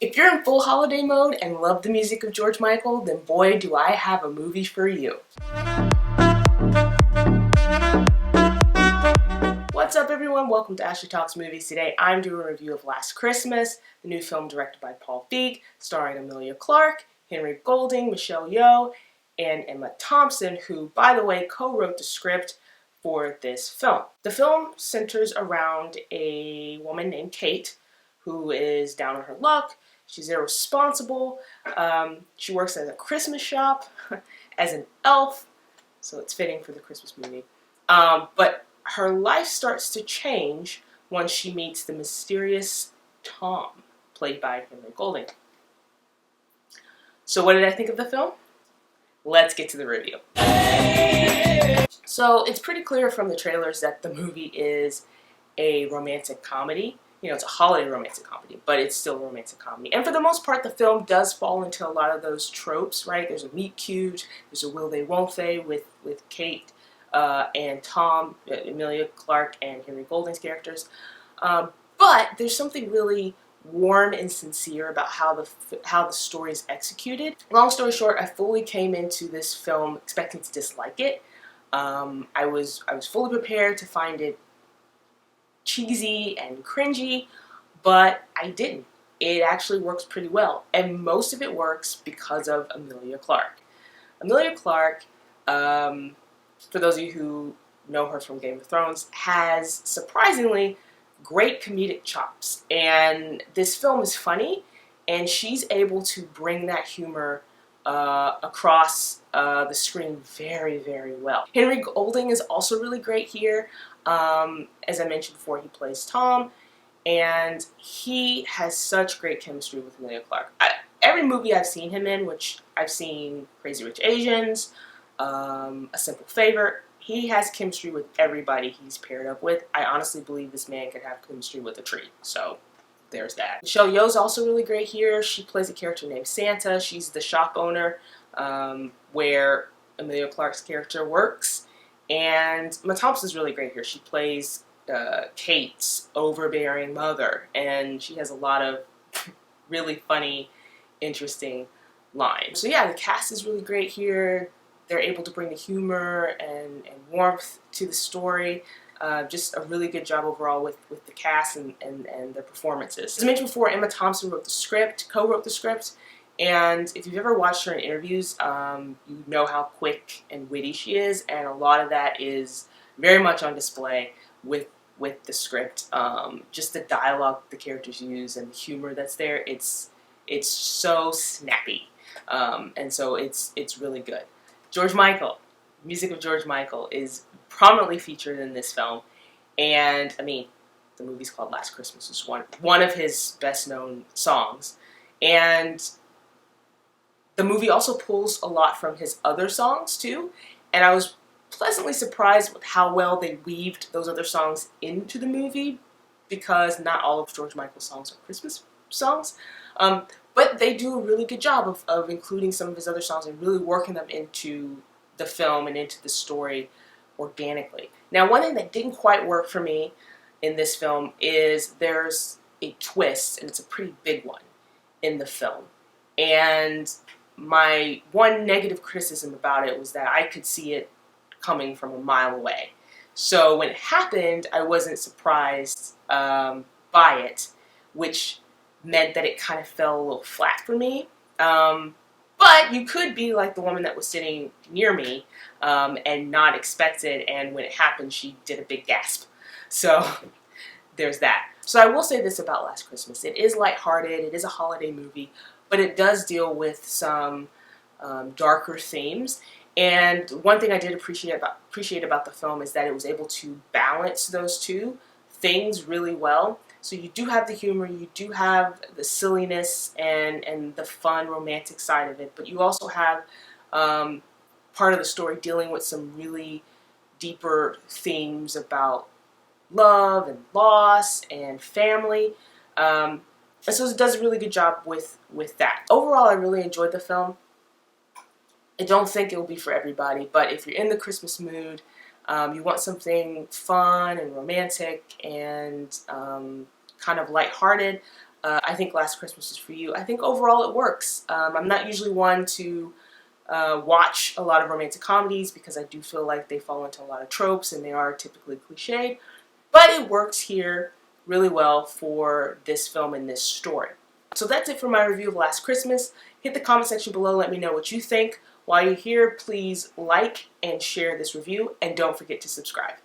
If you're in full holiday mode and love the music of George Michael, then boy do I have a movie for you. What's up everyone? Welcome to Ashley Talks Movies. Today I'm doing a review of Last Christmas, the new film directed by Paul Feig, starring Emilia Clarke, Henry Golding, Michelle Yeoh, and Emma Thompson, who, by the way, co-wrote the script for this film. The film centers around a woman named Kate, who is down on her luck. She's irresponsible. She works at a Christmas shop as an elf, so it's fitting for the Christmas movie. But her life starts to change once she meets the mysterious Tom, played by Henry Golding. So what did I think of the film? Let's get to the review. So it's pretty clear from the trailers that the movie is a romantic comedy. You know, it's a holiday romantic comedy, but it's still a romantic comedy. And for the most part, the film does fall into a lot of those tropes, right? There's a meet cute, there's a will they, won't they with Kate and Tom, Emilia Clarke and Henry Golding's characters. But there's something really warm and sincere about how the story is executed. Long story short, I fully came into this film expecting to dislike it. I was fully prepared to find it cheesy and cringy, but I didn't. It actually works pretty well, and most of it works because of Emilia Clarke. Emilia Clarke, for those of you who know her from Game of Thrones, has surprisingly great comedic chops, and this film is funny, and she's able to bring that humor across the screen very, very well. Henry Golding is also really great here. As I mentioned before, he plays Tom, and he has such great chemistry with Emilia Clarke. Every movie I've seen him in, which I've seen Crazy Rich Asians, A Simple Favor, he has chemistry with everybody he's paired up with. I honestly believe this man could have chemistry with a tree, so there's that. Michelle Yeoh is also really great here. She plays a character named Santa. She's the shop owner where Emilia Clarke's character works. And Emma Thompson's really great here. She plays Kate's overbearing mother, and she has a lot of really funny, interesting lines. So yeah, the cast is really great here. They're able to bring the humor and warmth to the story. Just a really good job overall with the cast and their performances. As I mentioned before, Emma Thompson wrote the script, co-wrote the script, and if you've ever watched her in interviews, you know how quick and witty she is, and a lot of that is very much on display with the script. Just the dialogue the characters use and the humor that's there, it's so snappy, and so it's really good. George Michael, music of George Michael is prominently featured in this film, and I mean, the movie's called Last Christmas. It's one of his best known songs, and the movie also pulls a lot from his other songs too, and I was pleasantly surprised with how well they weaved those other songs into the movie, because not all of George Michael's songs are Christmas songs, but they do a really good job of including some of his other songs and really working them into the film and into the story organically. Now, one thing that didn't quite work for me in this film is there's a twist, and it's a pretty big one in the film. And my one negative criticism about it was that I could see it coming from a mile away. So when it happened, I wasn't surprised by it, which meant that it kind of fell a little flat for me. But you could be like the woman that was sitting near me and not expect it, and when it happened, she did a big gasp. So there's that. So I will say this about Last Christmas. It is lighthearted, it is a holiday movie, but it does deal with some darker themes. And one thing I did appreciate about the film is that it was able to balance those two things really well. So you do have the humor, you do have the silliness and the fun romantic side of it, but you also have part of the story dealing with some really deeper themes about love and loss and family. And so it does a really good job with that. Overall, I really enjoyed the film. I don't think it will be for everybody, but if you're in the Christmas mood, you want something fun and romantic and kind of lighthearted, I think Last Christmas is for you. I think overall it works. I'm not usually one to watch a lot of romantic comedies because I do feel like they fall into a lot of tropes and they are typically cliched, but it works here really well for this film and this story. So that's it for my review of Last Christmas. Hit the comment section below, let me know what you think. While you're here, please like and share this review, and don't forget to subscribe.